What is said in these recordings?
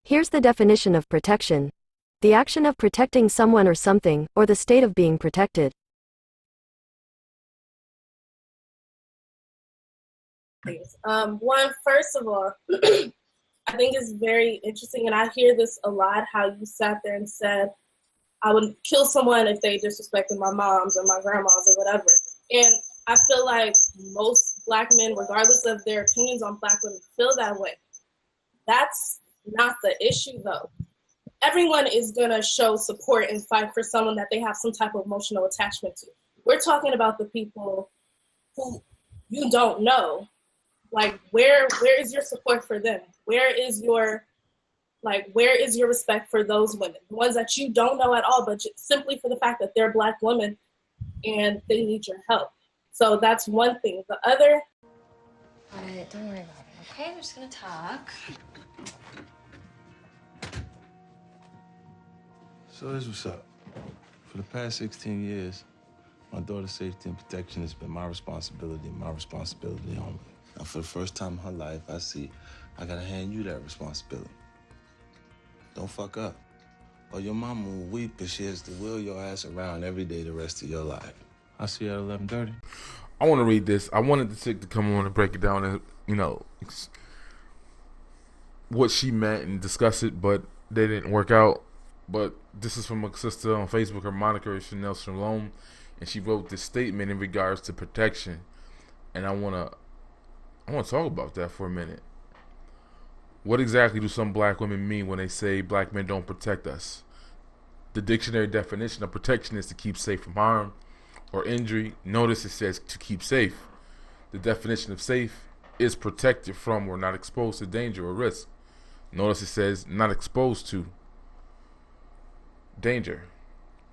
Here's the definition of protection: the action of protecting someone or something, or the state of being protected. First of all, I think it's very interesting, and I hear this a lot, how you sat there and said, I would kill someone if they disrespected my moms or my grandmas or whatever. And I feel like most Black men, regardless of their opinions on Black women, feel that way. That's not the issue, though. Everyone is going to show support and fight for someone that they have some type of emotional attachment to. We're talking about the people who you don't know. Like, where is your support for them? Where is your respect for those women? The ones that you don't know at all, but just simply for the fact that they're Black women and they need your help. So that's one thing. The other... All right, don't worry about it, okay? We're just gonna talk. So here's what's up. For the past 16 years, my daughter's safety and protection has been my responsibility only. Now, for the first time in her life, I gotta hand you that responsibility. Don't fuck up, or your mama will weep if she has to wheel your ass around every day the rest of your life. I'll see you at 11:30. I want to read this. I wanted the chick to come on and break it down and, what she meant and discuss it, but they didn't work out. But this is from a sister on Facebook. Her moniker is Chanel Shalom, and she wrote this statement in regards to protection. And I want to talk about that for a minute. What exactly do some Black women mean when they say Black men don't protect us? The dictionary definition of protection is to keep safe from harm or injury. Notice it says to keep safe. The definition of safe is protected from or not exposed to danger or risk. Notice it says not exposed to danger.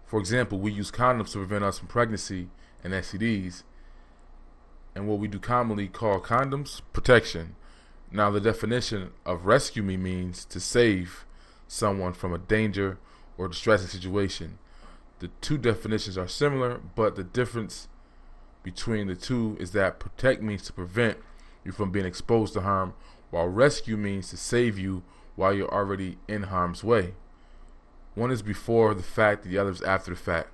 For example, we use condoms to prevent us from pregnancy and STDs, and what we do commonly call condoms protection. Now, the definition of rescue me means to save someone from a danger or distressing situation. The two definitions are similar, but the difference between the two is that protect means to prevent you from being exposed to harm, while rescue means to save you while you're already in harm's way. One is before the fact, the other is after the fact.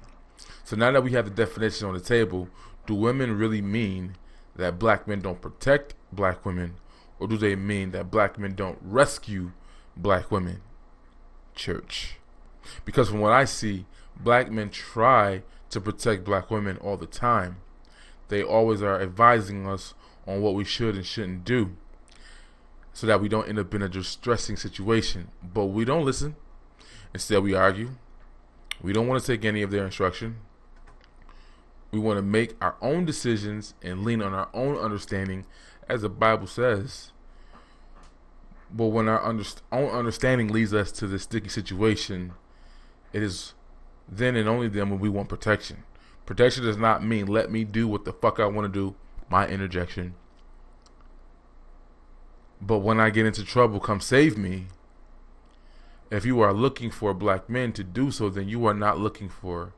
So now that we have the definition on the table, do women really mean that Black men don't protect Black women, or do they mean that Black men don't rescue Black women? Church. Because from what I see, Black men try to protect Black women all the time. They always are advising us on what we should and shouldn't do so that we don't end up in a distressing situation. But we don't listen. Instead, we argue. We don't want to take any of their instruction. We want to make our own decisions and lean on our own understanding, as the Bible says. But when our own understanding leads us to this sticky situation, it is then and only then when we want protection. Protection does not mean let me do what the fuck I want to do, my interjection. But when I get into trouble, come save me. If you are looking for Black men to do so, then you are not looking for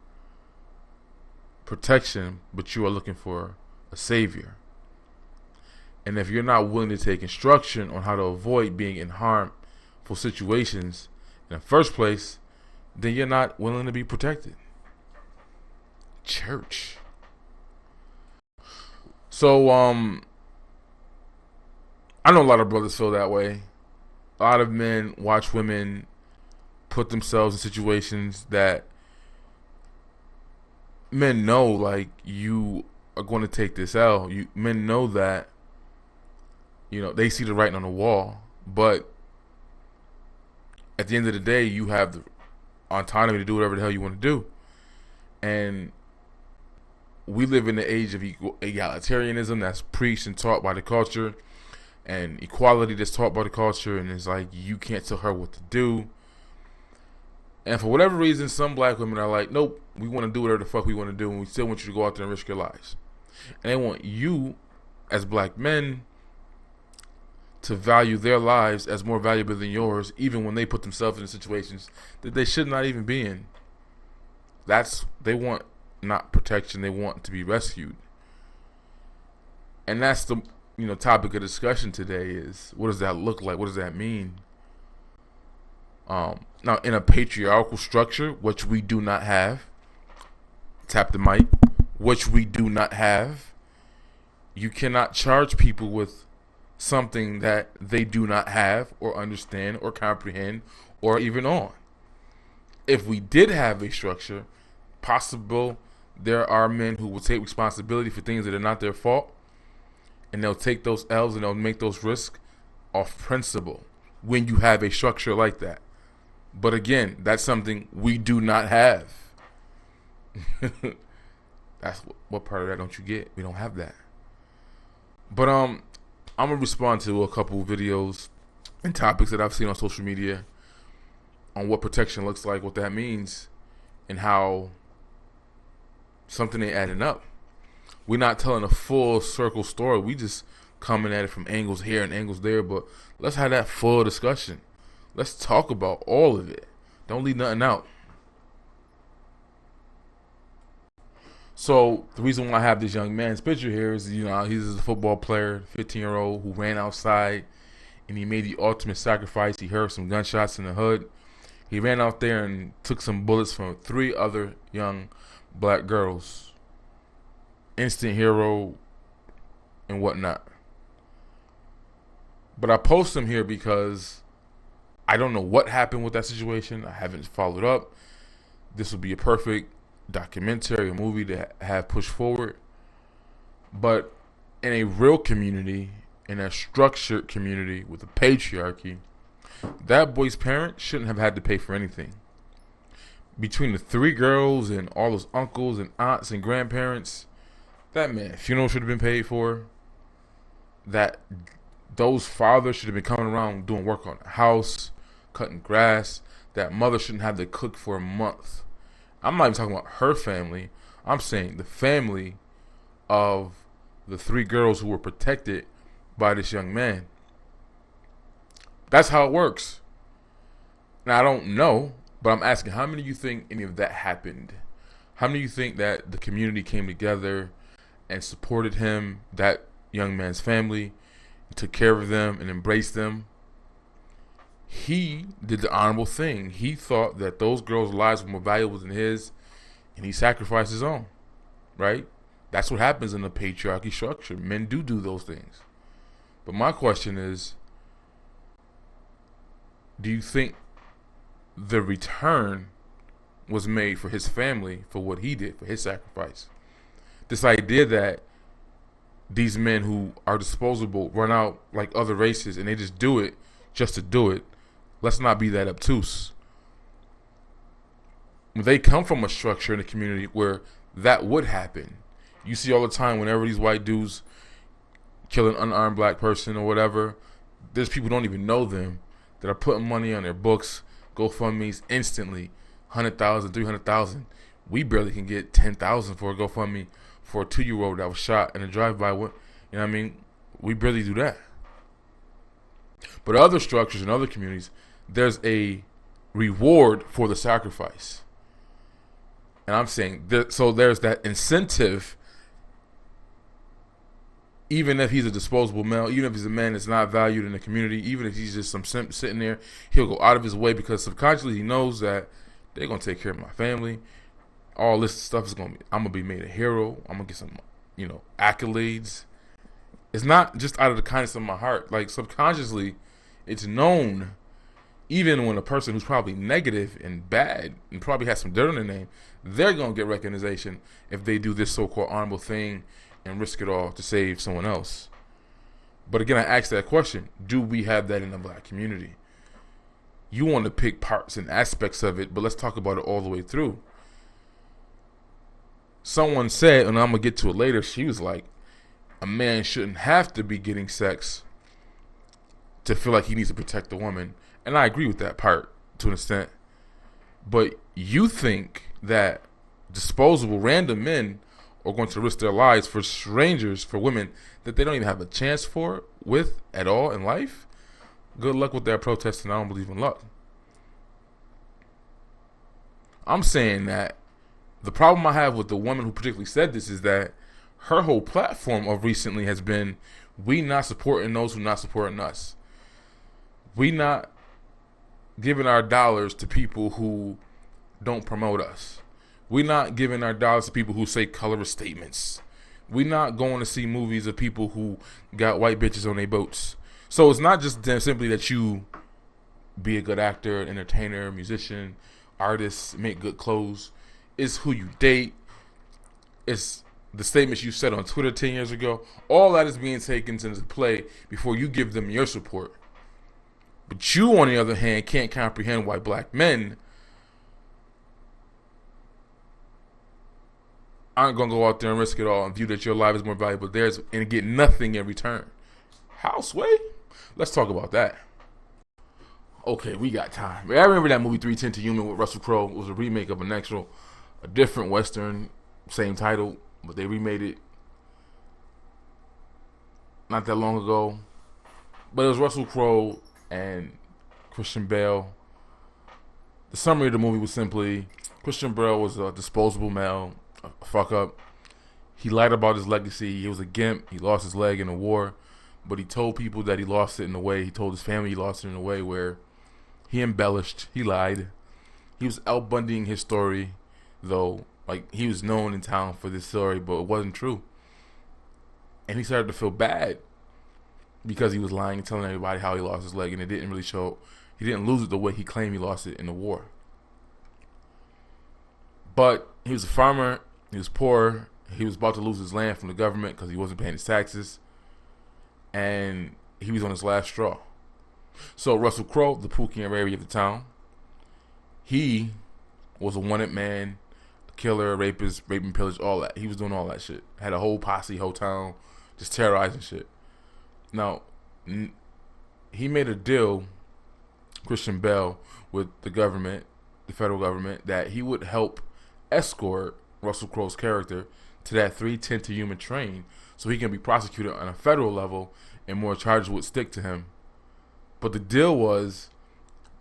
protection, but you are looking for a savior. And if you're not willing to take instruction on how to avoid being in harmful situations in the first place, then you're not willing to be protected. Church. So, I know a lot of brothers feel that way. A lot of men watch women put themselves in situations that men know, like, you are going to take this L. Men know that, they see the writing on the wall. But at the end of the day, you have the autonomy to do whatever the hell you want to do. And we live in the age of egalitarianism that's preached and taught by the culture, and equality that's taught by the culture, and it's like you can't tell her what to do. And for whatever reason, some Black women are like, nope, we want to do whatever the fuck we want to do, and we still want you to go out there and risk your lives. And they want you, as Black men, to value their lives as more valuable than yours, even when they put themselves in situations that they should not even be in. They want not protection, they want to be rescued. And that's the topic of discussion today is, what does that look like? What does that mean? Now, in a patriarchal structure, which we do not have, tap the mic, which we do not have, you cannot charge people with something that they do not have or understand or comprehend or even on. If we did have a structure, possible there are men who will take responsibility for things that are not their fault, and they'll take those L's and they'll make those risks off principle when you have a structure like that. But again, that's something we do not have. That's what part of that don't you get? We don't have that. But I'm gonna respond to a couple videos and topics that I've seen on social media on what protection looks like, what that means, and how something ain't adding up. We're not telling a full circle story. We just coming at it from angles here and angles there. But let's have that full discussion. Let's talk about all of it. Don't leave nothing out. So the reason why I have this young man's picture here is, he's a football player, 15-year-old who ran outside and he made the ultimate sacrifice. He heard some gunshots in the hood. He ran out there and took some bullets from 3 other young black girls. Instant hero and whatnot. But I post him here because I don't know what happened with that situation. I haven't followed up. This would be a perfect documentary, a movie to have pushed forward. But in a real community, in a structured community with a patriarchy, that boy's parents shouldn't have had to pay for anything. Between the 3 girls and all those uncles and aunts and grandparents, that man's funeral should have been paid for. That those fathers should have been coming around doing work on the house, cutting grass. That mother shouldn't have to cook for a month. I'm not even talking about her family. I'm saying the family of the 3 girls who were protected by this young man. That's how it works. Now, I don't know, but I'm asking, how many of you think any of that happened? How many of you think that the community came together and supported him, that young man's family, took care of them and embraced them? He did the honorable thing. He thought that those girls' lives were more valuable than his, and he sacrificed his own, right? That's what happens in the patriarchy structure. Men do those things. But my question is, do you think the return was made for his family for what he did, for his sacrifice? This idea that these men who are disposable run out like other races and they just do it just to do it. Let's not be that obtuse. They come from a structure in a community where that would happen. You see all the time whenever these white dudes kill an unarmed black person or whatever, there's people who don't even know them that are putting money on their books, GoFundMe's instantly, 100,000, 300,000. We barely can get 10,000 for a GoFundMe for a 2-year-old that was shot in a drive-by. You know what I mean? We barely do that. But other structures in other communities, there's a reward for the sacrifice. And I'm saying, so there's that incentive, even if he's a disposable male, even if he's a man that's not valued in the community, even if he's just some simp sitting there, he'll go out of his way because subconsciously he knows that they're going to take care of my family. All this stuff is I'm going to be made a hero. I'm going to get some, accolades. It's not just out of the kindness of my heart. Like, subconsciously, it's known, even when a person who's probably negative and bad and probably has some dirt on their name, they're going to get recognition if they do this so-called honorable thing and risk it all to save someone else. But again, I ask that question, do we have that in the black community? You want to pick parts and aspects of it, but let's talk about it all the way through. Someone said, and I'm going to get to it later, she was like, a man shouldn't have to be getting sex to feel like he needs to protect the woman. And I agree with that part to an extent. But you think that disposable random men are going to risk their lives for strangers, for women that they don't even have a chance with at all in life? Good luck with that protesting. I don't believe in luck. I'm saying that the problem I have with the woman who particularly said this is that her whole platform of recently has been, we not supporting those who not supporting us. We not giving our dollars to people who don't promote us. We're not giving our dollars to people who say colorist statements. We're not going to see movies of people who got white bitches on their boats. So it's not just simply that you be a good actor, entertainer, musician, artist, make good clothes. It's who you date. It's the statements you said on Twitter 10 years ago. All that is being taken into play before you give them your support. But you, on the other hand, can't comprehend why black men aren't going to go out there and risk it all and view that your life is more valuable than theirs and get nothing in return. How, Sway? Let's talk about that. Okay, we got time. I remember that movie 3:10 to Human with Russell Crowe. It was a remake of a different Western, same title, but they remade it not that long ago. But it was Russell Crowe and Christian Bale. The summary of the movie was simply, Christian Bale was a disposable male, a fuck up. He lied about his legacy. He was a gimp. He lost his leg in a war, but he told people that he lost it in a way. He told his family he lost it in a way where he embellished. He lied. He was Al Bundying his story, though. Like, he was known in town for this story, but it wasn't true. And he started to feel bad because he was lying and telling everybody how he lost his leg, and it didn't really show. He didn't lose it the way he claimed he lost it in the war. But he was a farmer. He was poor. He was about to lose his land from the government because he wasn't paying his taxes. And he was on his last straw. So Russell Crowe, the Pookie and Rary of the town, he was a wanted man, killer, rapist, rape and pillage, all that. He was doing all that shit. Had a whole posse, whole town, just terrorizing shit. Now, he made a deal, Christian Bale, with the government, the federal government, that he would help escort Russell Crowe's character to that 3:10 to Human train so he can be prosecuted on a federal level and more charges would stick to him. But the deal was,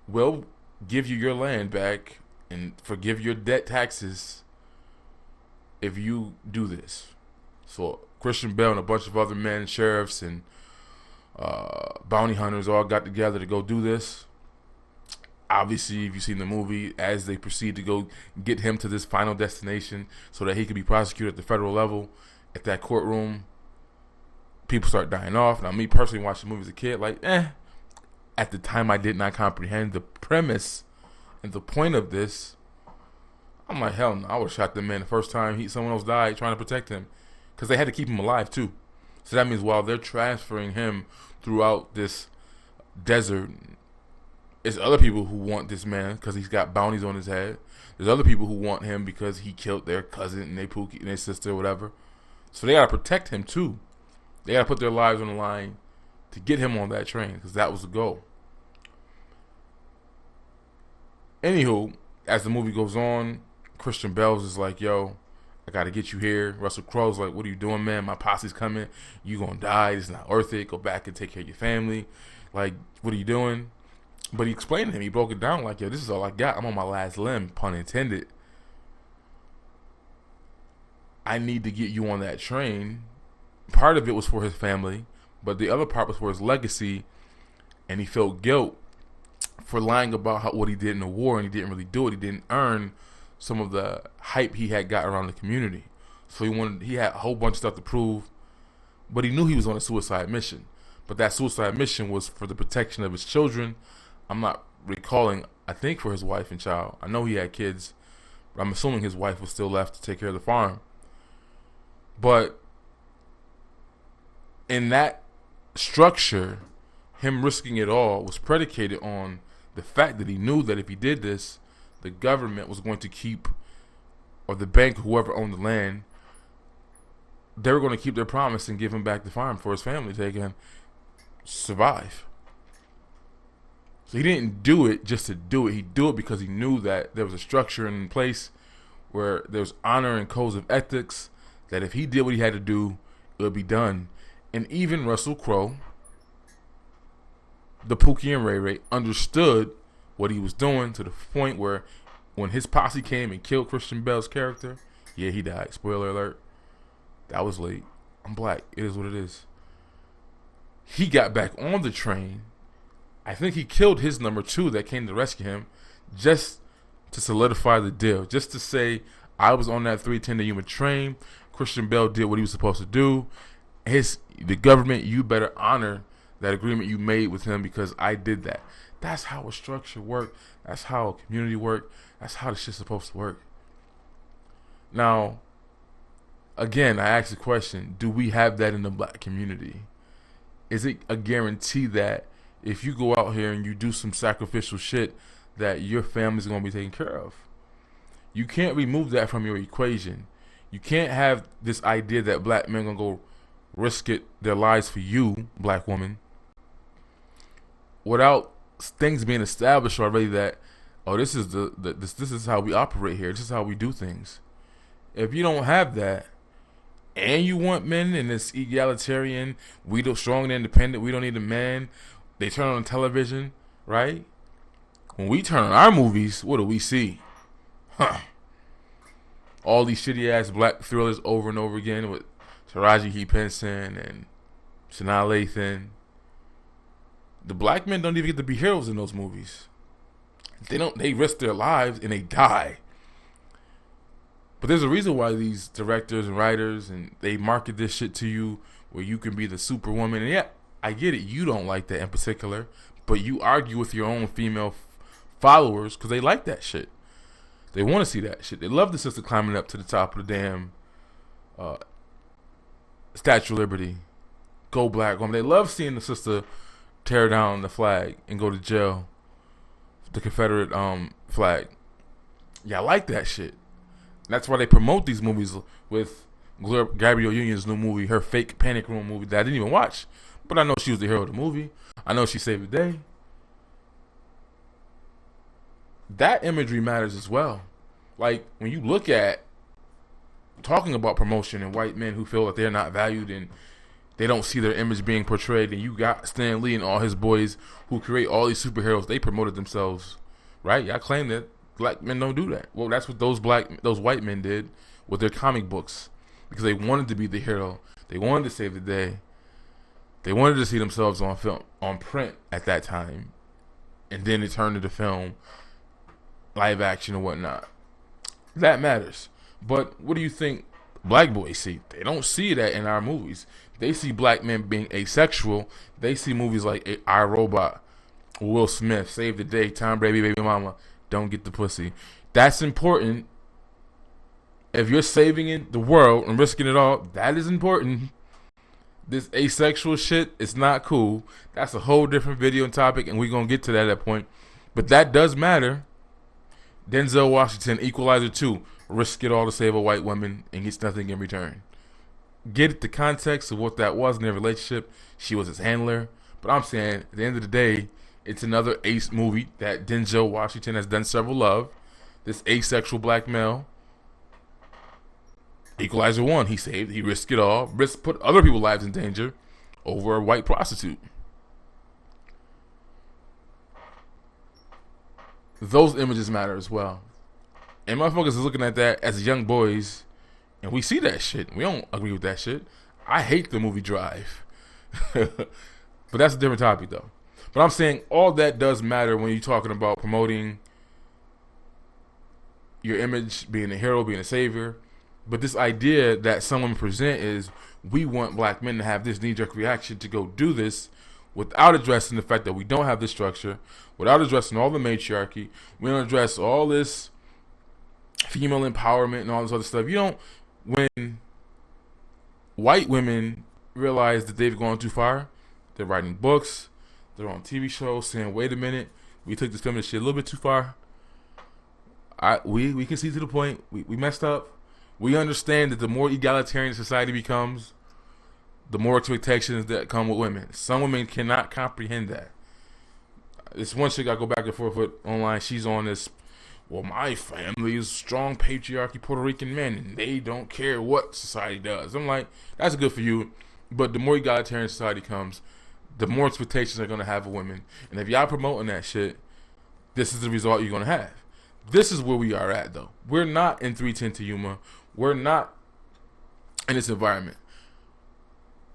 we'll give you your land back and forgive your debt taxes if you do this. So Christian Bale and a bunch of other men, sheriffs and bounty hunters all got together to go do this. Obviously, if you've seen the movie, as they proceed to go get him to this final destination so that he could be prosecuted at the federal level at that courtroom, people start dying off. Now, me personally watching the movie as a kid, like, at the time I did not comprehend the premise and the point of this. I'm like, hell no, I would have shot the man the first time someone else died trying to protect him, because they had to keep him alive too. So that means while they're transferring him throughout this desert, there's other people who want this man because he's got bounties on his head. There's other people who want him because he killed their cousin and their Pookie and their sister or whatever. So they gotta protect him too. They gotta put their lives on the line to get him on that train, because that was the goal. Anywho, as the movie goes on, Christian Bale is like, yo, I gotta get you here. Russell Crowe's like, what are you doing, man? My posse's coming. You gonna die. It's not worth it. Go back and take care of your family. Like, what are you doing? But he explained to him, he broke it down like, yo, this is all I got. I'm on my last limb, pun intended. I need to get you on that train. Part of it was for his family, but the other part was for his legacy, and he felt guilt for lying about what he did in the war, and he didn't really do it. He didn't earn some of the hype he had got around the community. So he had a whole bunch of stuff to prove, but he knew he was on a suicide mission. But that suicide mission was for the protection of his children. I'm not recalling, I think for his wife and child. I know he had kids, but I'm assuming his wife was still left to take care of the farm. But in that structure, him risking it all was predicated on the fact that he knew that if he did this, the government was going to keep, or the bank, whoever owned the land, they were going to keep their promise and give him back the farm for his family so they can survive. So he didn't do it just to do it. He do it because he knew that there was a structure in place where there was honor and codes of ethics, that if he did what he had to do, it would be done. And even Russell Crowe, the Pookie and Ray Ray, understood what he was doing to the point where when his posse came and killed Christian Bale's character, yeah, he died. Spoiler alert. That was late. I'm black. It is what it is. He got back on the train I think he killed his number 2 that came to rescue him just to solidify the deal, just to say, I was on that 310 to Yuma train. Christian Bale did what he was supposed to do. The government, you better honor that agreement you made with him because I did that. That's how a structure works. That's how a community works. That's how the shit's supposed to work. Now, again, I ask the question, do we have that in the black community? Is it a guarantee that if you go out here and you do some sacrificial shit that your family's going to be taken care of? You can't remove that from your equation. You can't have this idea that black men going to go risk their lives for you, black woman, without things being established already that, oh, this is how we operate here. This is how we do things. If you don't have that, and you want men in this egalitarian, we do strong and independent, we don't need a man, they turn on television, right? When we turn on our movies, what do we see? All these shitty ass black thrillers over and over again with Taraji P. Henson and Sanaa Lathan. The black men don't even get to be heroes in those movies. They risk their lives and they die. But there's a reason why these directors and writers and they market this shit to you where you can be the superwoman. And yeah, I get it. You don't like that in particular, but you argue with your own female followers because they like that shit. They want to see that shit. They love the sister climbing up to the top of the damn Statue of Liberty. Go black woman. They love seeing the sister tear down the flag and go to jail. The Confederate flag. Yeah, I like that shit. That's why they promote these movies with Gabrielle Union's new movie, her fake Panic Room movie that I didn't even watch. But I know she was the hero of the movie. I know she saved the day. That imagery matters as well. Like, when you look at talking about promotion and white men who feel that they're not valued and they don't see their image being portrayed, and you got Stan Lee and all his boys who create all these superheroes, they promoted themselves, right? Y'all claim that black men don't do that. Well, that's what those white men did with their comic books because they wanted to be the hero. They wanted to save the day. They wanted to see themselves on film, on print at that time, and then it turned into film, live action and whatnot. That matters. But what do you think black boys see? They don't see that in our movies. They see black men being asexual. They see movies like I, Robot, Will Smith, Save the Day, Tom Brady, Baby Mama, Don't Get the Pussy. That's important. If you're saving the world and risking it all, that is important. This asexual shit is not cool. That's a whole different video and topic, and we're going to get to that at that point. But that does matter. Denzel Washington, Equalizer 2, risk it all to save a white woman and gets nothing in return. Get the context of what that was in their relationship. She was his handler. But I'm saying, at the end of the day, it's another ace movie that Denzel Washington has done several of. This asexual black male. Equalizer 1, he risked it all. Put other people's lives in danger over a white prostitute. Those images matter as well. And motherfuckers is looking at that as young boys, and we see that shit. We don't agree with that shit. I hate the movie Drive. But that's a different topic, though. But I'm saying all that does matter when you're talking about promoting your image, being a hero, being a savior. But this idea that someone present is, we want black men to have this knee-jerk reaction to go do this without addressing the fact that we don't have this structure, without addressing all the matriarchy. We don't address all this female empowerment and all this other stuff. You don't, when white women realize that they've gone too far, they're writing books, they're on TV shows saying, wait a minute, we took this feminist shit a little bit too far. We can see to the point, we messed up. We understand that the more egalitarian society becomes, the more expectations that come with women. Some women cannot comprehend that. This one chick I go back and forth with online, she's on this, well, my family is strong patriarchy Puerto Rican men, and they don't care what society does. I'm like, that's good for you, but the more egalitarian society comes, the more expectations they're going to have of women. And if y'all promoting that shit, this is the result you're going to have. This is where we are at, though. We're not in 310 to Yuma. We're not in this environment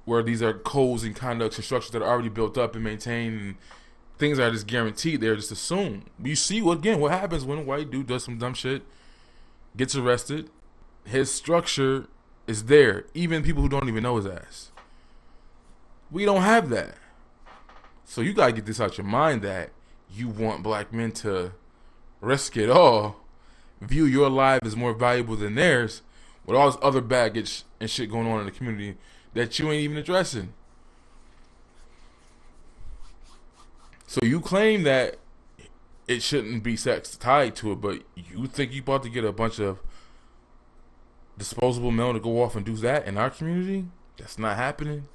where these are codes and conducts and structures that are already built up and maintained, things are just guaranteed. They're just assumed. You see what happens when a white dude does some dumb shit, gets arrested. His structure is there. Even people who don't even know his ass. We don't have that. So you gotta get this out your mind that you want black men to risk it all, view your life as more valuable than theirs, with all this other baggage and shit going on in the community that you ain't even addressing. So you claim that it shouldn't be sex tied to it, but you think you about to get a bunch of disposable men to go off and do that in our community? That's not happening.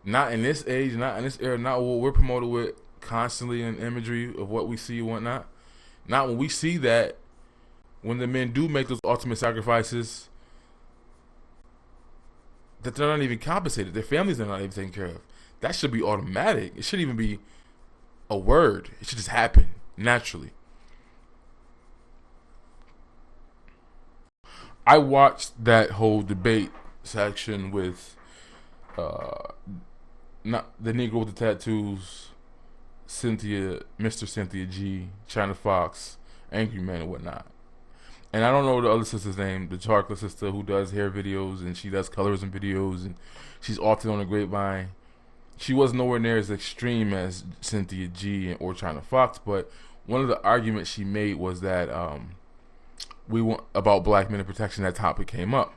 Not in this age, not in this era, not what we're promoted with constantly in imagery of what we see and whatnot. Not when we see that when the men do make those ultimate sacrifices, that they're not even compensated. Their families are not even taken care of. That should be automatic. It shouldn't even be a word. It should just happen naturally. I watched that whole debate section with not the Negro with the tattoos, Mr. Cynthia G, China Fox, Angry Man, and whatnot. And I don't know the other sister's name, the chocolate sister who does hair videos and she does colorism videos and she's often on the grapevine. She was nowhere near as extreme as Cynthia G or China Fox, but one of the arguments she made was that we want about black men and protection. That topic came up,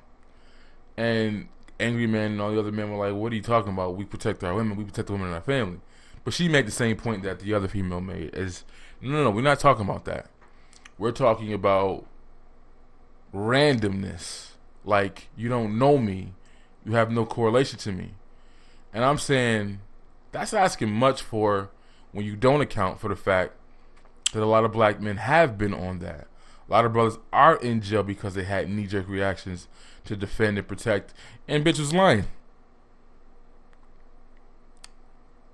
and Angry Man and all the other men were like, "What are you talking about? We protect our women. We protect the women in our family." But she made the same point that the other female made: "Is no, we're not talking about that. We're talking about randomness. Like, you don't know me, you have no correlation to me." And I'm saying that's asking much for when you don't account for the fact that a lot of black men have been on that. A lot of brothers are in jail because they had knee-jerk reactions to defend and protect, and bitch was lying.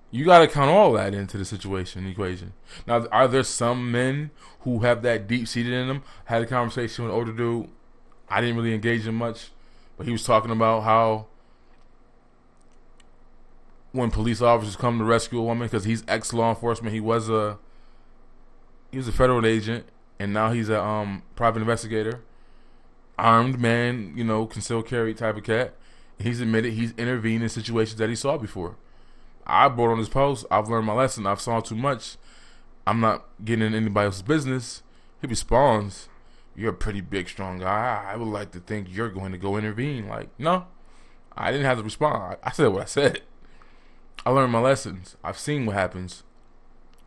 You got to count all that into the equation. Now, are there some men who have that deep-seated in them? I had a conversation with an older dude. I didn't really engage him much, but he was talking about how when police officers come to rescue a woman, because he's ex-law enforcement, he was a federal agent, and now he's a private investigator, armed man, concealed carry type of cat. He's admitted he's intervened in situations that he saw before. I brought on this post. I've learned my lesson. I've saw too much. I'm not getting in anybody else's business. He responds, "You're a pretty big, strong guy. I would like to think you're going to go intervene." Like, no, I didn't have to respond. I said what I said. I learned my lessons. I've seen what happens.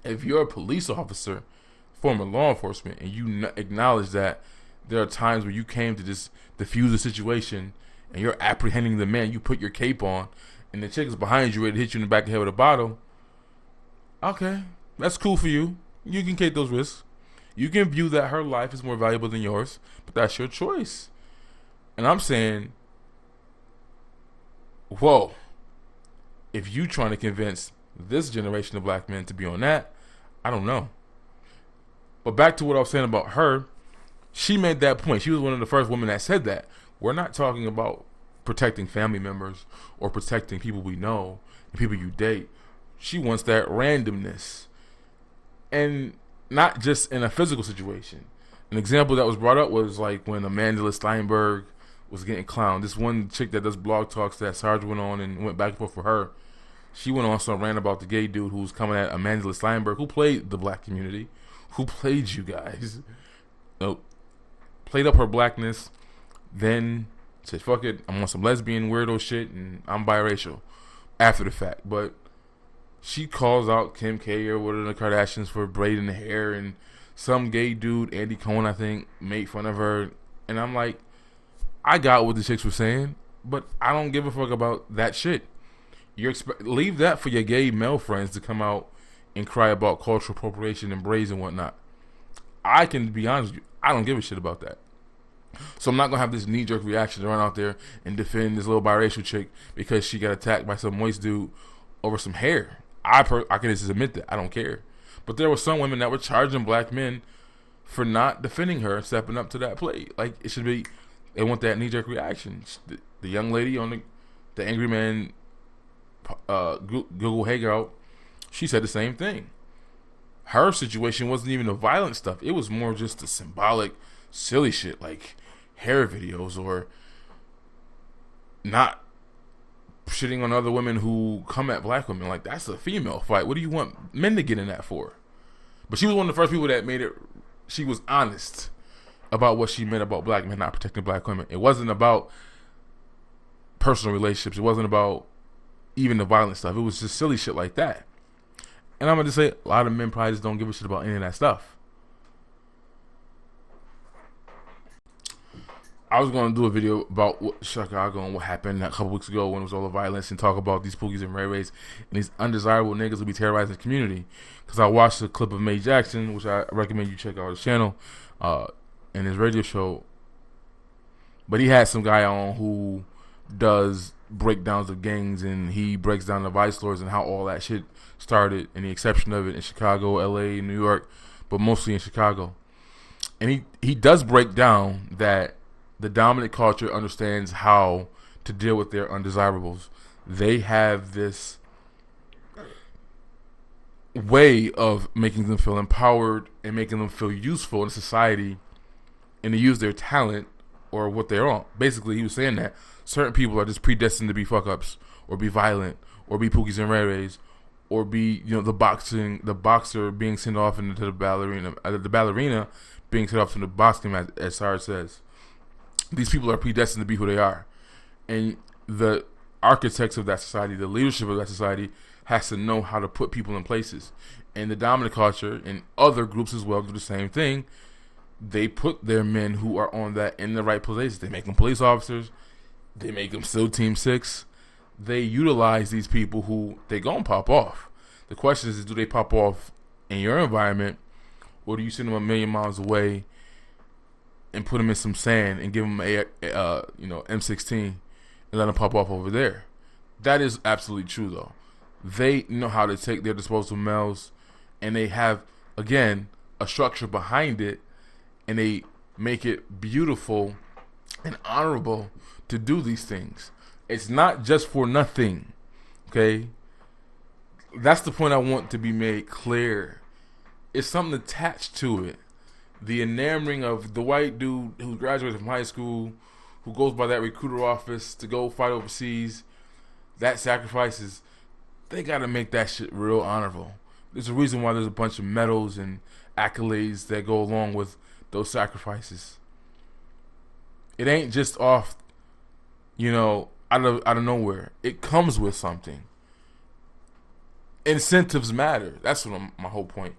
If you're a police officer, former law enforcement, and you acknowledge that there are times where you came to just diffuse a situation and you're apprehending the man, you put your cape on, and the chick is behind you ready to hit you in the back of the head with a bottle, okay, that's cool for you. You can take those risks. You can view that her life is more valuable than yours, but that's your choice. And I'm saying, whoa, if you trying to convince this generation of black men to be on that, I don't know. But back to what I was saying about her, she made that point. She was one of the first women that said that. We're not talking about protecting family members or protecting people we know and people you date. She wants that randomness. And not just in a physical situation. An example that was brought up was like when Amanda Steinberg was getting clowned. This one chick that does blog talks that Sarge went on and went back and forth for her. She went on some rant about the gay dude who was coming at Amanda Steinberg, who played the black community, who played you guys. Played up her blackness, then said, fuck it, I'm on some lesbian weirdo shit and I'm biracial after the fact. But she calls out Kim K or one of the Kardashians for braiding the hair, and some gay dude, Andy Cohen, I think, made fun of her. And I'm like, I got what the chicks were saying, but I don't give a fuck about that shit. Leave that for your gay male friends to come out and cry about cultural appropriation and braids and whatnot. I can be honest with you, I don't give a shit about that. So I'm not going to have this knee-jerk reaction to run out there and defend this little biracial chick because she got attacked by some moist dude over some hair. I can just admit that. I don't care. But there were some women that were charging black men for not defending her and stepping up to that plate. Like, it should be, they want that knee-jerk reaction. The young lady on the Angry Man Google Hangout, she said the same thing. Her situation wasn't even the violent stuff. It was more just the symbolic, silly shit like hair videos or not shitting on other women who come at black women. Like, that's a female fight. What do you want men to get in that for? But she was one of the first people that made it. She was honest about what she meant about black men not protecting black women. It wasn't about personal relationships. It wasn't about even the violent stuff. It was just silly shit like that. And I'm going to say a lot of men probably just don't give a shit about any of that stuff. I was going to do a video about Chicago and what happened a couple weeks ago when it was all the violence, and talk about these Pookies and Ray Rays and these undesirable niggas who be terrorizing the community. Because I watched a clip of Mae Jackson, which I recommend you check out his channel and his radio show. But he had some guy on who does breakdowns of gangs, and he breaks down the vice lords and how all that shit started, and the exception of it in Chicago, LA, New York, but mostly in Chicago. And he does break down that the dominant culture understands how to deal with their undesirables. They have this way of making them feel empowered and making them feel useful in society, and to use their talent or what they're on. Basically, he was saying that certain people are just predestined to be fuck-ups or be violent or be Pookies and Ray Rays or be, the boxer being sent off into the ballerina being sent off to the boxing match, as Sarah says. These people are predestined to be who they are. And the architects of that society, the leadership of that society, has to know how to put people in places. And the dominant culture and other groups as well do the same thing. They put their men who are on that in the right places. They make them police officers. They make them SEAL Team 6. They utilize these people who they gonna pop off. The question is, do they pop off in your environment, or do you send them a million miles away and put them in some sand and give them a M16 and let them pop off over there? That is absolutely true, though. They know how to take their disposable males, and they have, again, a structure behind it, and they make it beautiful and honorable to do these things. It's not just for nothing, okay? That's the point I want to be made clear. It's something attached to it. The enamoring of the white dude who graduated from high school, who goes by that recruiter office to go fight overseas, that sacrifices, they got to make that shit real honorable. There's a reason why there's a bunch of medals and accolades that go along with those sacrifices. It ain't just off, out of nowhere. It comes with something. Incentives matter. That's what my whole point.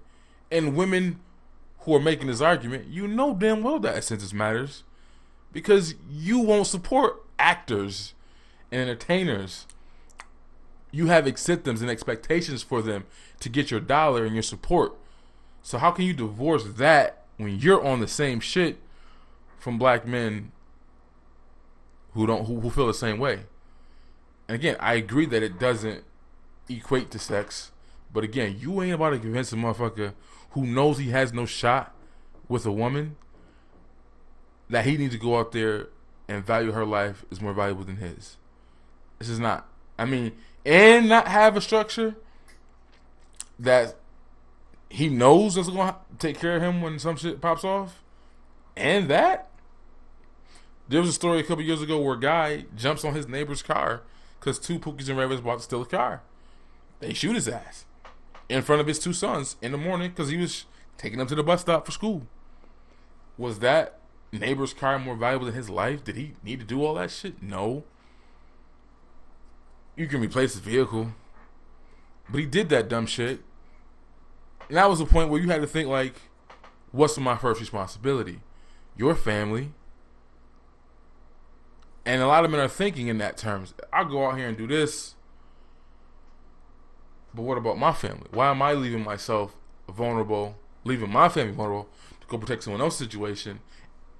And women who are making this argument, you know damn well that incentives matters, because you won't support actors and entertainers. You have incentives and expectations for them to get your dollar and your support. So how can you divorce that when you're on the same shit from black men who feel the same way? And again, I agree that it doesn't equate to sex, but again, you ain't about to convince a motherfucker who knows he has no shot with a woman that he needs to go out there and value her life is more valuable than his. This is not. And not have a structure that he knows is going to take care of him when some shit pops off. And that. There was a story a couple years ago where a guy jumps on his neighbor's car because two Pookies and Ray Rays about to steal a car. They shoot his ass in front of his two sons in the morning because he was taking them to the bus stop for school. Was that neighbor's car more valuable than his life? Did he need to do all that shit? No. You can replace his vehicle. But he did that dumb shit. And that was the point where you had to think, like, what's my first responsibility? Your family. And a lot of men are thinking in that terms. I'll go out here and do this, but what about my family? Why am I leaving myself vulnerable, leaving my family vulnerable to go protect someone else's situation?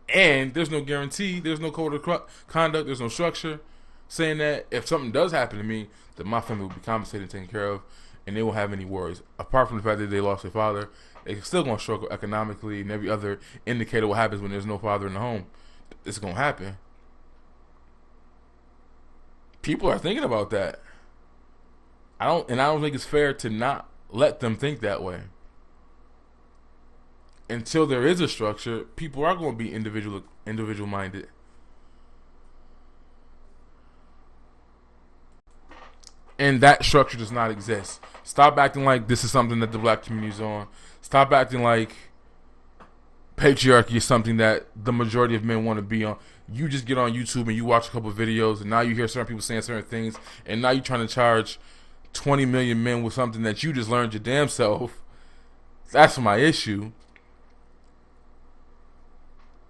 And there's no guarantee, there's no code of conduct, there's no structure saying that if something does happen to me, that my family will be compensated and taken care of, and they won't have any worries. Apart from the fact that they lost their father, they're still going to struggle economically, and every other indicator what happens when there's no father in the home. It's going to happen. People are thinking about that. I don't think it's fair to not let them think that way. Until there is a structure, people are going to be individual minded. And that structure does not exist. Stop acting like this is something that the black community is on. Stop acting like patriarchy is something that the majority of men want to be on. You just get on YouTube and you watch a couple of videos, and now you hear certain people saying certain things, and now you're trying to charge 20 million men with something that you just learned your damn self. That's my issue.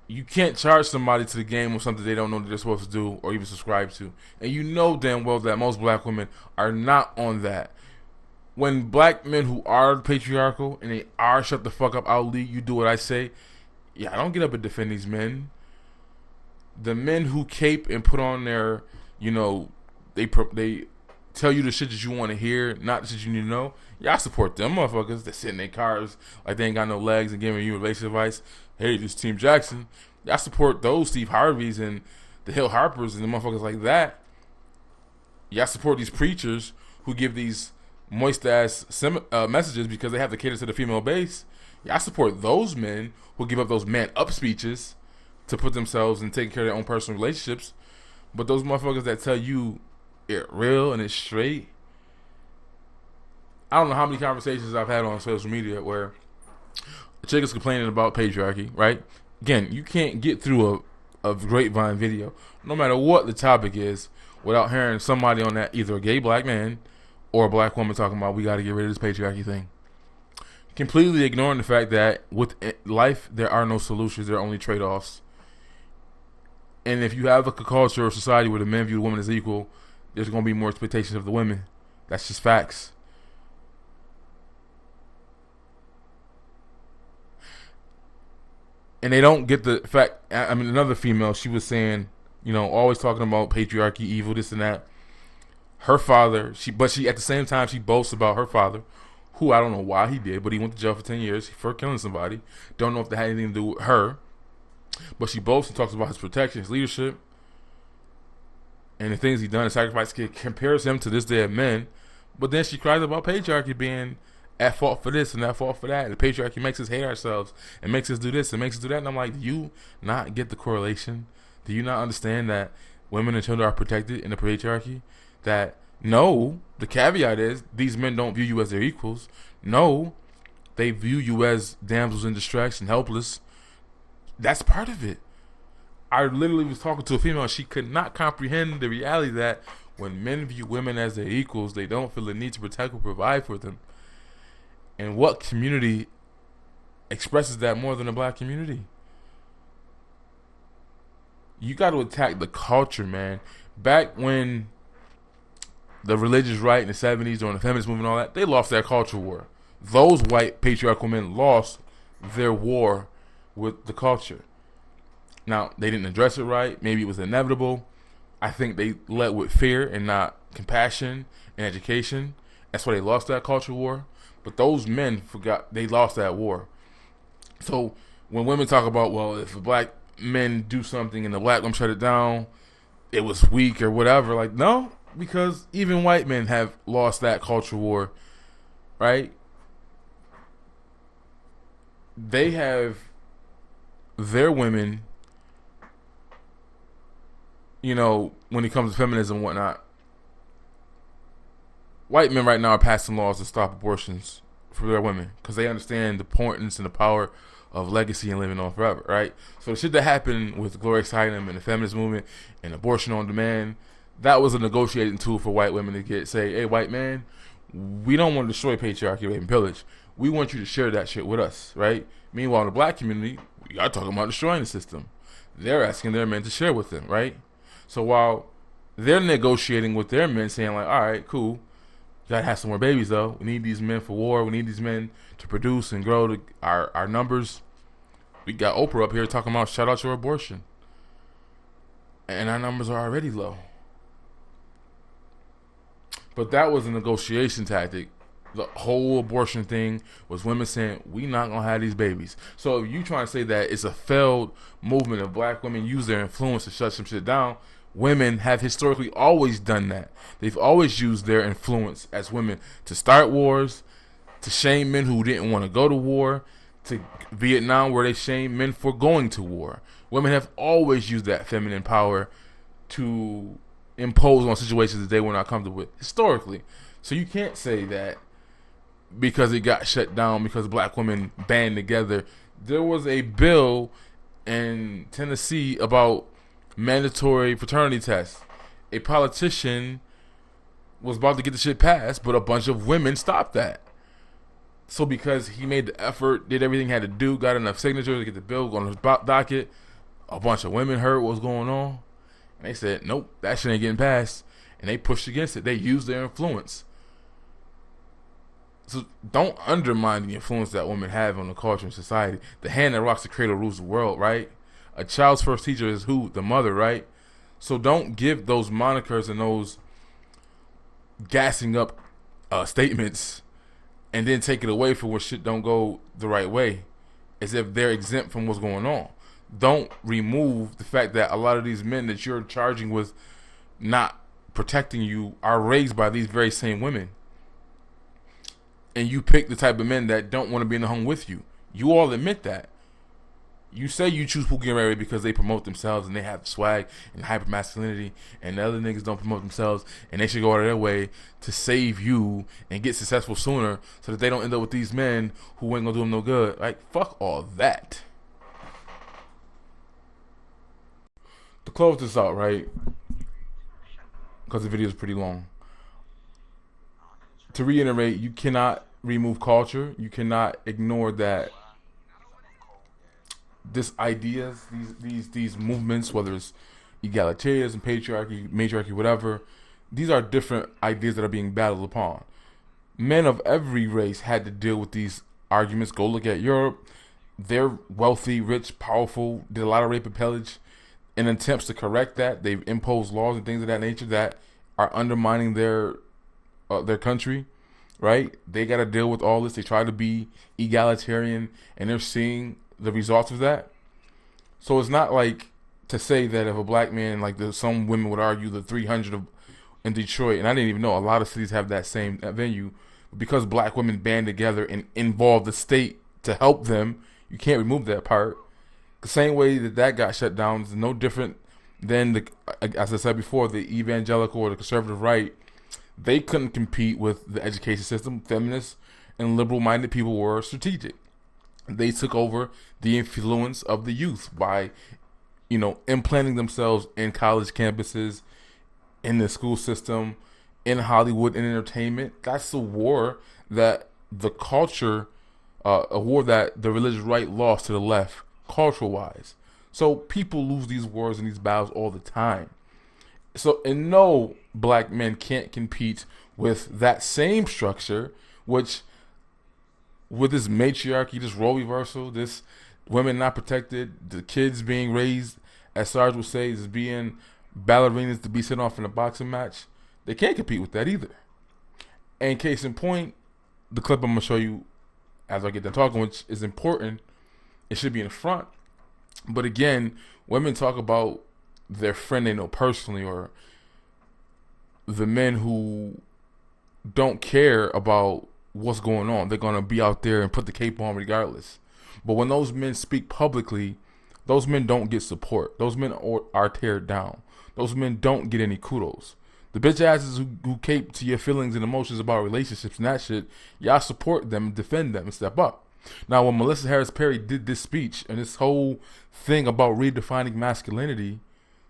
You can't charge somebody to the game with something they don't know that they're supposed to do or even subscribe to. And you know damn well that most black women are not on that. When black men who are patriarchal and they are shut the fuck up, I'll lead you do what I say. Yeah, I don't get up and defend these men. The men who cape and put on their, they tell you the shit that you want to hear, not the shit you need to know. Yeah, I support them motherfuckers that sit in their cars like they ain't got no legs and giving you relationship advice. Hey, this Team Jackson. Yeah, I support those Steve Harveys and the Hill Harpers and the motherfuckers like that. Yeah, I support these preachers who give these moist ass messages because they have to cater to the female base. Yeah, I support those men who give up those man up speeches to put themselves and taking care of their own personal relationships. But those motherfuckers that tell you it real and it's straight. I don't know how many conversations I've had on social media where a chick is complaining about patriarchy, right? Again, you can't get through a grapevine video, no matter what the topic is, without hearing somebody on that, either a gay black man or a black woman, talking about we got to get rid of this patriarchy thing. Completely ignoring the fact that with life, there are no solutions, there are only trade-offs. And if you have a culture or society where the men view the women as equal, there's going to be more expectations of the women. That's just facts. And they don't get the fact. I mean, another female, she was saying, always talking about patriarchy, evil, this and that. Her father, but at the same time, she boasts about her father, who I don't know why he did, but he went to jail for 10 years for killing somebody. Don't know if that had anything to do with her. But she boasts and talks about his protection, his leadership, and the things he done, and sacrifice. Compares him to this day of men. But then she cries about patriarchy being at fault for this and at fault for that. And the patriarchy makes us hate ourselves and makes us do this and makes us do that. And I'm like, do you not get the correlation? Do you not understand that women and children are protected in the patriarchy? That no, the caveat is these men don't view you as their equals. No, they view you as damsels in distress and helpless. That's part of it. I literally was talking to a female and she could not comprehend the reality that when men view women as their equals, they don't feel the need to protect or provide for them. And what community expresses that more than the black community? You got to attack the culture, man. Back when the religious right in the 70s during the feminist movement and all that, they lost their culture war. Those white patriarchal men lost their war with the culture. Now, they didn't address it right. Maybe it was inevitable. I think they led with fear and not compassion and education. That's why they lost that culture war. But those men forgot they lost that war. So when women talk about, well, if the black men do something and the black women shut it down, it was weak or whatever. Like, no, because even white men have lost that culture war, right? They have their women, when it comes to feminism and whatnot. White men right now are passing laws to stop abortions for their women because they understand the importance and the power of legacy and living on forever, right? So the shit that happened with Gloria Steinem and the feminist movement and abortion on demand, that was a negotiating tool for white women to say, hey, white man, we don't want to destroy patriarchy, rape, and pillage. We want you to share that shit with us, right? Meanwhile, in the black community, we are talking about destroying the system. They're asking their men to share with them, right? So while they're negotiating with their men, saying like, all right, cool, gotta have some more babies though. We need these men for war. We need these men to produce and grow our numbers. We got Oprah up here talking about shout out your abortion. And our numbers are already low. But that was a negotiation tactic. The whole abortion thing was women saying, we not gonna have these babies. So if you trying to say that it's a failed movement of black women use their influence to shut some shit down, women have historically always done that. They've always used their influence as women to start wars, to shame men who didn't want to go to war, to Vietnam where they shame men for going to war. Women have always used that feminine power to impose on situations that they were not comfortable with historically. So you can't say that because it got shut down because black women band together. There was a bill in Tennessee about mandatory fraternity tests. A politician was about to get the shit passed, but a bunch of women stopped that. So because he made the effort, did everything he had to do, got enough signatures to get the bill on his docket, a bunch of women heard what was going on, and they said, nope, that shit ain't getting passed, and they pushed against it. They used their influence. So don't undermine the influence that women have on the culture and society. The hand that rocks the cradle rules the world, right? A child's first teacher is who? The mother, right? So don't give those monikers and those gassing up statements and then take it away for when shit don't go the right way, as if they're exempt from what's going on. Don't remove the fact that a lot of these men that you're charging with not protecting you are raised by these very same women. And you pick the type of men that don't want to be in the home with you. You all admit that. You say you choose Pookie and Ray Ray because they promote themselves and they have swag and hyper masculinity, and the other niggas don't promote themselves and they should go out of their way to save you and get successful sooner so that they don't end up with these men who ain't gonna do them no good. Like, fuck all that. To close this out, right? Because the video is pretty long. To reiterate, you cannot remove culture. You cannot ignore that this ideas, these movements, whether it's egalitarianism, patriarchy, matriarchy, whatever, these are different ideas that are being battled upon. Men of every race had to deal with these arguments. Go look at Europe. They're wealthy, rich, powerful, did a lot of rape and pillage. In attempts to correct that, they've imposed laws and things of that nature that are undermining their country, right? They got to deal with all this. They try to be egalitarian, and they're seeing the results of that. So it's not like to say that if a black man, like some women would argue the 300 in Detroit, and I didn't even know a lot of cities have that same venue, because black women band together and involve the state to help them, you can't remove that part. The same way that got shut down is no different than, as I said before, the evangelical or the conservative right. They couldn't compete with the education system. Feminists and liberal-minded people were strategic. They took over the influence of the youth by, implanting themselves in college campuses, in the school system, in Hollywood, in entertainment. That's a war that the culture, a war that the religious right lost to the left, cultural-wise. So people lose these wars and these battles all the time. So, and no black men can't compete with that same structure, which, with this matriarchy, this role reversal, this women not protected, the kids being raised, as Sarge would say, as being ballerinas to be sent off in a boxing match, they can't compete with that either. And case in point, the clip I'm going to show you as I get done talking, which is important, it should be in front. But again, women talk about their friend they know personally, or the men who don't care about what's going on. They're going to be out there and put the cape on regardless. But when those men speak publicly, those men don't get support. Those men are teared down. Those men don't get any kudos. The bitch asses who cape to your feelings and emotions about relationships and that shit, y'all support them, defend them, and step up. Now, when Melissa Harris Perry did this speech and this whole thing about redefining masculinity,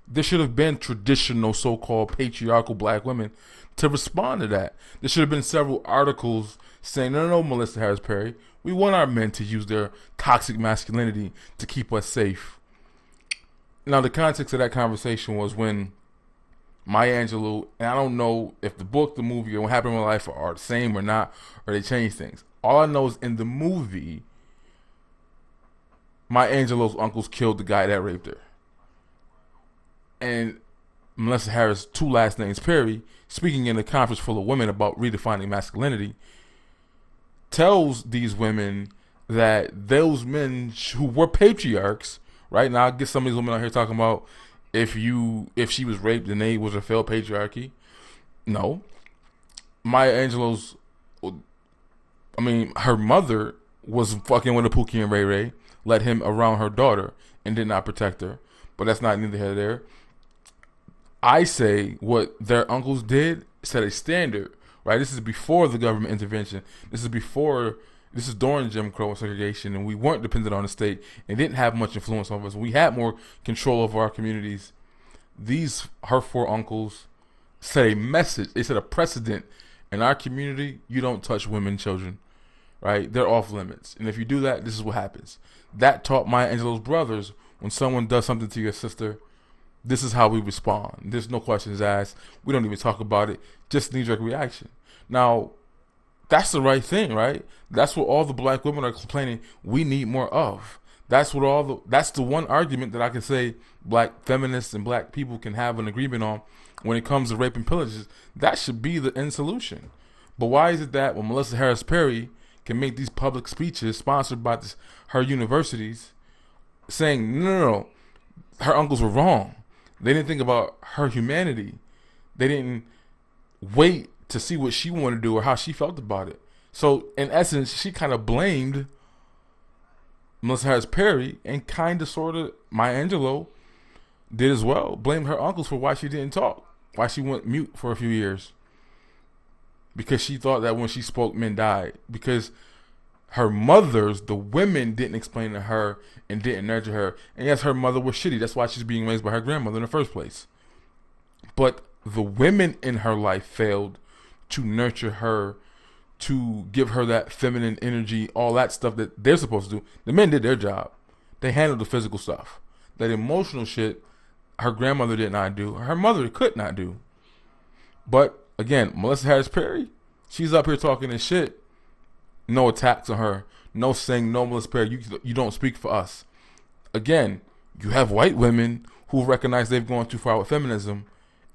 there should have been traditional so-called patriarchal black women to respond to that. There should have been several articles saying, no, Melissa Harris Perry, we want our men to use their toxic masculinity to keep us safe. Now, the context of that conversation was when Maya Angelou, and I don't know if the book, the movie, or what happened in my life are the same or not, or they change things. All I know is in the movie, Maya Angelou's uncles killed the guy that raped her. And Melissa Harris, two last names Perry, speaking in a conference full of women about redefining masculinity, tells these women that those men who were patriarchs, right? Now I get some of these women out here talking about if she was raped then they was a failed patriarchy. No. Maya Angelou's I mean, her mother was fucking with a Pookie and Ray Ray, let him around her daughter, and did not protect her. But that's not neither here nor there. I say what their uncles did set a standard, right? This is before the government intervention. This is during Jim Crow and segregation, and we weren't dependent on the state and didn't have much influence over us. We had more control over our communities. Her four uncles set a message. They set a precedent in our community. You don't touch women and children, right? They're off limits. And if you do that, this is what happens. That taught Maya Angelou's brothers, when someone does something to your sister, this is how we respond. There's no questions asked. We don't even talk about it. Just knee-jerk reaction. Now, that's the right thing, right? That's what all the black women are complaining we need more of. That's the one argument that I can say black feminists and black people can have an agreement on when it comes to rape and pillages. That should be the end solution. But why is it that when Melissa Harris Perry can make these public speeches sponsored by her universities saying, no, her uncles were wrong. They didn't think about her humanity. They didn't wait to see what she wanted to do or how she felt about it. So, in essence, she kind of blamed Melissa Harris Perry, and kind of sort of Maya Angelou did as well. Blamed her uncles for why she didn't talk, why she went mute for a few years. Because she thought that when she spoke, men died. Because her mothers, the women, didn't explain to her and didn't nurture her. And yes, her mother was shitty. That's why she's being raised by her grandmother in the first place. But the women in her life failed to nurture her, to give her that feminine energy, all that stuff that they're supposed to do. The men did their job. They handled the physical stuff. That emotional shit, her grandmother did not do. Her mother could not do. But, again, Melissa Harris Perry, she's up here talking this shit. No attacks on her. No saying, no, Melissa Perry, you don't speak for us. Again, you have white women who recognize they've gone too far with feminism,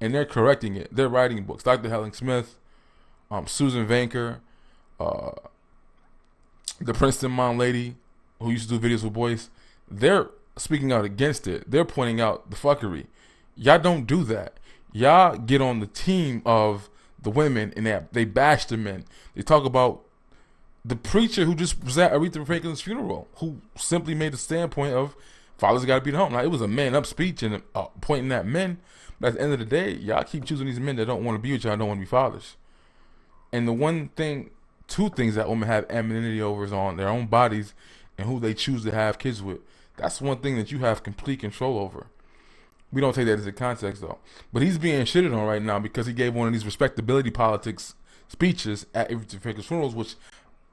and they're correcting it. They're writing books. Dr. Helen Smith, Susan Vanker, the Princeton mom lady who used to do videos with boys, they're speaking out against it. They're pointing out the fuckery. Y'all don't do that. Y'all get on the team of the women and they bash the men. They talk about the preacher who just was at Aretha Franklin's funeral, who simply made the standpoint of fathers got to be at home. Now, it was a man up speech and pointing at men, but at the end of the day, y'all keep choosing these men that don't want to be with y'all, don't want to be fathers. And the two things that women have anonymity over is on their own bodies and who they choose to have kids with. That's one thing that you have complete control over. We don't take that as a context, though. But he's being shitted on right now because he gave one of these respectability politics speeches at Aretha Franklin's funerals, which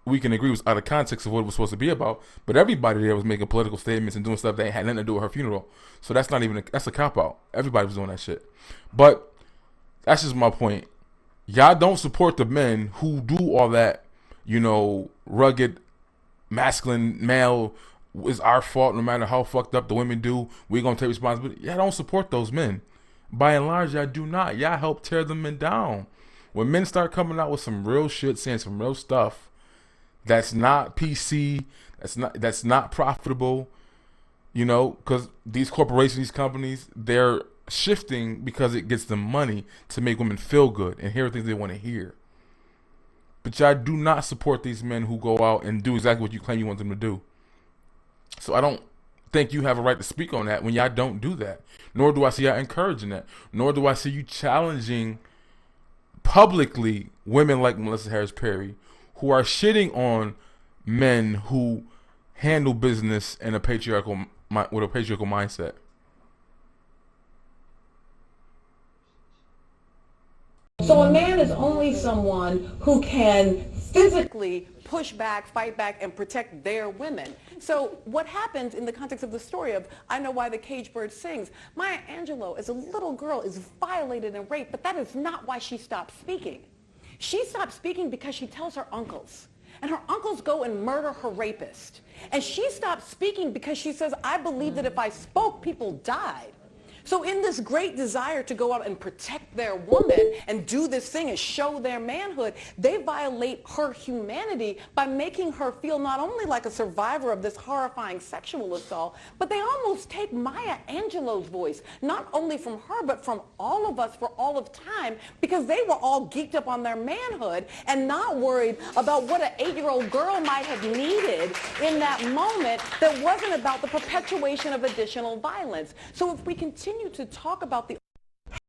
we can agree was out of context of what it was supposed to be about. But everybody there was making political statements and doing stuff that had nothing to do with her funeral. So that's that's a cop-out. Everybody was doing that shit. But that's just my point. Y'all don't support the men who do all that, rugged, masculine, male, it's our fault no matter how fucked up the women do. We're going to take responsibility. Y'all don't support those men. By and large, y'all do not. Y'all help tear them men down. When men start coming out with some real shit, saying some real stuff that's not PC, that's not profitable, because these corporations, these companies, they're shifting because it gets them money to make women feel good and hear things they want to hear. But y'all do not support these men who go out and do exactly what you claim you want them to do. So I don't think you have a right to speak on that when y'all don't do that. Nor do I see y'all encouraging that. Nor do I see you challenging publicly women like Melissa Harris Perry who are shitting on men who handle business in with a patriarchal mindset. So a man is only someone who can physically push back, fight back, and protect their women. So what happens in the context of the story of I Know Why the Caged Bird Sings, Maya Angelou as a little girl is violated and raped, but that is not why she stopped speaking. She stopped speaking because she tells her uncles. And her uncles go and murder her rapist. And she stopped speaking because she says, I believe that if I spoke, people died. So in this great desire to go out and protect their woman and do this thing and show their manhood, they violate her humanity by making her feel not only like a survivor of this horrifying sexual assault, but they almost take Maya Angelou's voice, not only from her, but from all of us for all of time, because they were all geeked up on their manhood and not worried about what an 8-year-old girl might have needed in that moment that wasn't about the perpetuation of additional violence. So if we continue to talk about the